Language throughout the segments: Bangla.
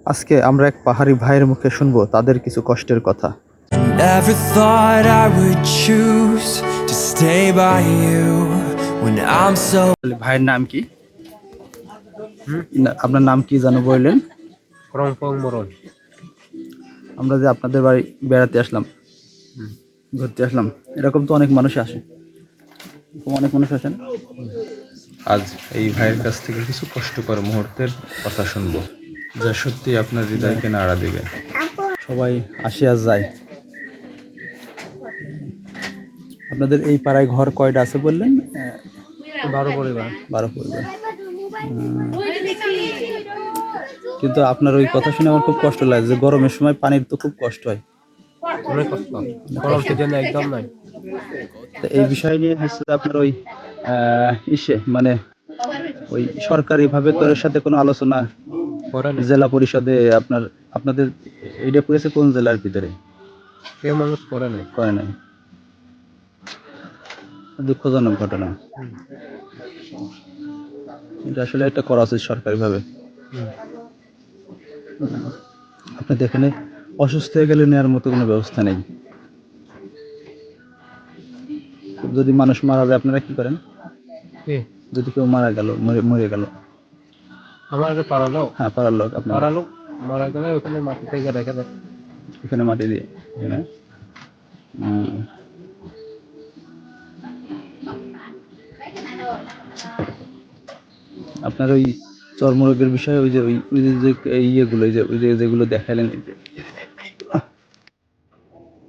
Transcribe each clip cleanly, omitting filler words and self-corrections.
আজকে আমরা এক পাহাড়ি ভাইয়ের মুখে শুনবো তাদের কিছু কষ্টের কথা। Never thought I would choose to stay by you when I'm so. ভাইয়ের নাম কি? আপনার নাম কি জানো বললেন? রংপুর মরণ। আমরা যে আপনাদের বাড়ি বেড়াতে আসলাম, ঘুরতে আসলাম, এরকম তো অনেক মানুষ আসে, অনেক মানুষ আসেন। আজ এই ভাইয়ের কাছ থেকে কিছু কষ্টকর মুহূর্তের কথা শুনবো, যা সত্যি আপনার হৃদয়কে নাড়া দেবে। সবাই আসে আর যায়। আপনাদের এই পাড়ায় ঘর কয়টা আছে বললেন? 12 পরিবার। 12 পরিবার। কিন্তু আপনার ওই কথা শুনে আমার খুব কষ্ট লাগে যে গরমের সময় পানির তো খুব কষ্ট হয়। অনেক কষ্ট, গরম সিজনে একদম নাই। তো এই বিষয় নিয়ে হচ্ছে আপনার ওই মানে ওই সরকারি ভাবে তোর সাথে কোনো আলোচনা পরে নেই, জেলা পরিষদে আপনাদের এইটা করেছে কোন জেলার ভিতরে? কেউ মানুষ করে নেই। করে নাই। দুঃখজনক ঘটনা। এটা আসলে একটা করা উচিত সরকারি ভাবে। আপনি দেখেন অসুস্থ হয়ে গেলে নেওয়ার মতো কোনো ব্যবস্থা নেই। যদি মানুষ মারা যায় আপনারা কি করেন? যদি কেউ মারা গেল, মরে গেল, আমার আগে পাড়ালো, হ্যাঁ পাড়ার লোক, আপনার পাড়ালো মারা গেলে ওখানে মাটি থেকে রেখে দেয়। এখানে মাটি দিয়ে, হ্যাঁ। আপনার ওই চর্মরোগের বিষয়ে ওই যে ইয়েগুলো, ওই যে যেগুলো দেখালেন,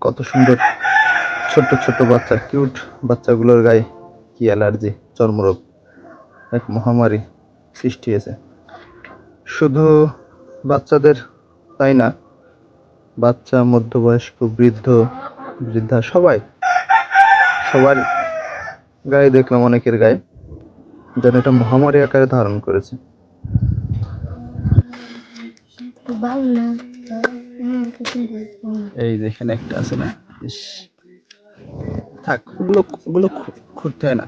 কত সুন্দর ছোট্ট ছোট্ট বাচ্চা, কিউট বাচ্চাগুলোর গায়ে কি অ্যালার্জি, চর্মরোগ, এক মহামারী সৃষ্টি হয়েছে। শুধু বাচ্চাদের তাই না, বাচ্চা, মধ্যবয়স্ক, বৃদ্ধা সবার গায়ে দেখলাম, অনেকের গায়ে যেন এটা মহামারী আকারে ধারণ করেছে। এই যেখানে একটা আছে না, থাক, ওগুলো খুঁড়তে হয় না।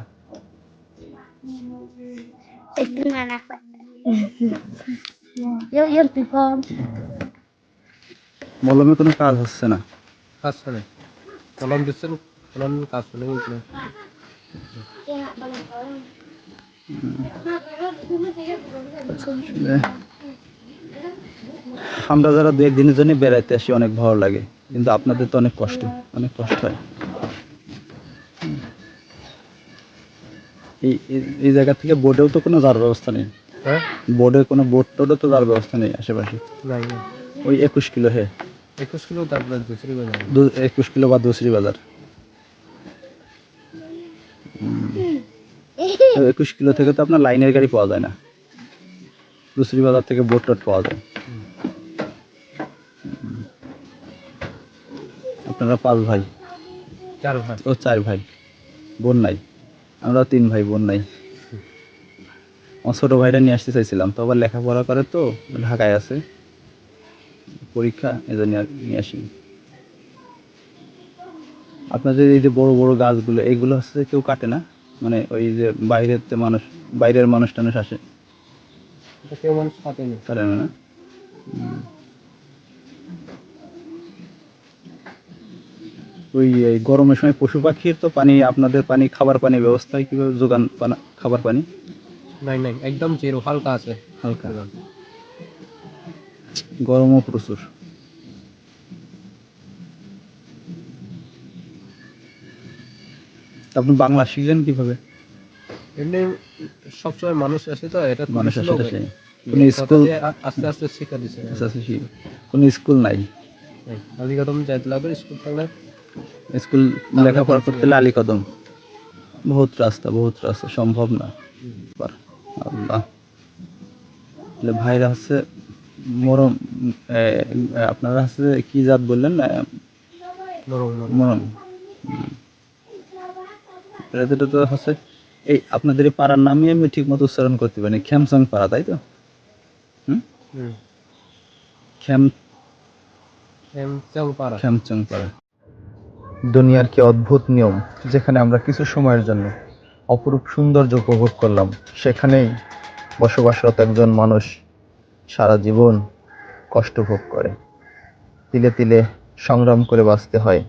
মলমে কোনো কাজ হচ্ছে না। কাজ নেই, কলম দিচ্ছেন, কলম কাজ নেই। আমরা যারা 2-1 দিনের জন্য বেড়াইতে আসি অনেক ভালো লাগে, কিন্তু আপনাদের তো অনেক কষ্ট হয়। এই জায়গা থেকে বোর্ডেও তো কোনো যাওয়ার ব্যবস্থা নেই। বোর্ডের কোনো টোডও তো যাওয়ার ব্যবস্থা নেই আশেপাশে। ওই 21 কিলো 21 কিলো, তারপরে দুসরি বাজার, 21 কিলো বা দুসরি বাজার। 21 কিলো থেকে তো আপনার লাইনের গাড়ি পাওয়া যায় না, দুসরি বাজার থেকে বোট পাওয়া যায়। আপনারা 5 ভাই? 4 ভাই। ও 4 ভাই, বোন নাই। আমরা 3 ভাই, বোন নাই। আমার ছোট ভাইটা নিয়ে আসতে চাইছিলাম, তো আবার লেখাপড়া করে, তো ঢাকায় আছে, পরীক্ষা, এজন্য নিয়ে আসি। আপনাদের এই যে বড় বড় গাছগুলো, এইগুলো হচ্ছে কেউ কাটে না? মানে ওই যে বাইরের মানুষ টানুষ আসে, কেউ মানুষ কাটেনি, কাটে না? ওই এই গরমের সময় পশু পাখির তো পানি, আপনাদের খাবার পানি ব্যবস্থা কিভাবে যোগান, খাবার পানি? নাই, একদম জিরো, হালকা আছে, হালকা। গরমও প্রচুর। আপনি বাংলা শিখলেন কিভাবে? এমনি সবসময় মানুষ আসে তো, এটা মানুষের সাথে কোনো স্কুল আস্তে আস্তে শিক্ষা দিচ্ছে। কোনো স্কুল নাই? আলিকদম যাইতে লাগবে, স্কুল থাকলে। স্কুল লেখাপড়া করতে হলে আলীকদম, বহুত রাস্তা সম্ভব না। আল্লাহ, ভাইরা হচ্ছে মরম, আপনারা হচ্ছে কি জাত বললেন? মরম। এটা তো হচ্ছে এই আপনাদের এই পাড়ার নামই আমি ঠিক মতো উচ্চারণ করতে পারিনি, খ্যামসং পাড়া, তাই তো? খ্যামচং পাড়া। দুনিয়ার কি অদ্ভুত নিয়ম, যেখানে আমরা কিছু সময়ের জন্য অপরূপ সৌন্দর্য উপভোগ করলাম, সেখানেই বসবাসরত একজন মানুষ সারা জীবন কষ্ট ভোগ করে, তিলে তিলে সংগ্রাম করে বাঁচতে হয়।